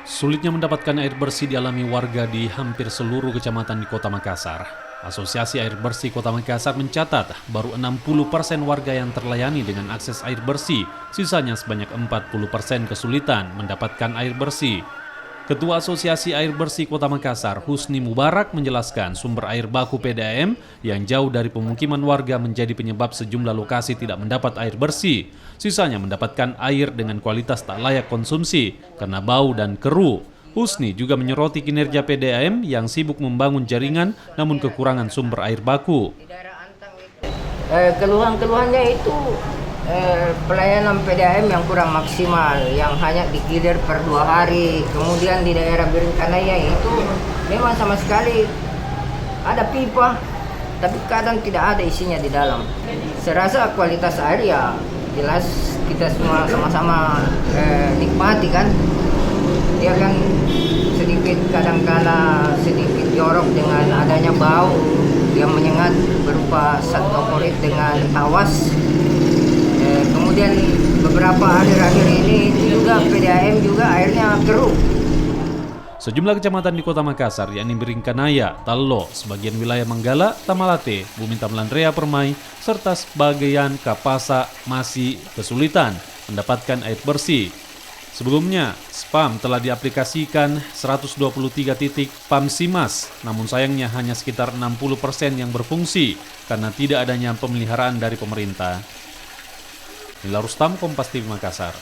Sulitnya mendapatkan air bersih dialami warga di hampir seluruh kecamatan di Kota Makassar. Asosiasi Air Bersih Kota Makassar mencatat baru 60% warga yang terlayani dengan akses air bersih, sisanya sebanyak 40% kesulitan mendapatkan air bersih. Ketua Asosiasi Air Bersih Kota Makassar, Husni Mubarak, menjelaskan sumber air baku PDAM yang jauh dari pemukiman warga menjadi penyebab sejumlah lokasi tidak mendapat air bersih. Sisanya mendapatkan air dengan kualitas tak layak konsumsi karena bau dan keruh. Husni juga menyoroti kinerja PDAM yang sibuk membangun jaringan namun kekurangan sumber air baku. Keluhan-keluhannya itu pelayanan PDAM yang kurang maksimal, yang hanya digilir per 2 hari. Kemudian di daerah Biringkanaya itu memang sama sekali ada pipa, tapi kadang tidak ada isinya di dalam. Serasa kualitas air ya jelas kita semua sama-sama nikmati kan. Dia kan sedikit kadang-kala sedikit jorok dengan adanya bau yang menyengat berupa satkopolit dengan tawas. Kemudian beberapa akhir-akhir ini juga PDAM juga airnya keruh. Sejumlah kecamatan di Kota Makassar, yakni Biringkanaya, Tallo, sebagian wilayah Manggala, Tamalate, Bumi Tamlandrea Permai, serta sebagian Kapasa masih kesulitan mendapatkan air bersih. Sebelumnya, SPAM telah diaplikasikan 123 titik PAM Simas, namun sayangnya hanya sekitar 60% yang berfungsi karena tidak adanya pemeliharaan dari pemerintah. Nila Rustam, Kompas TV Makassar.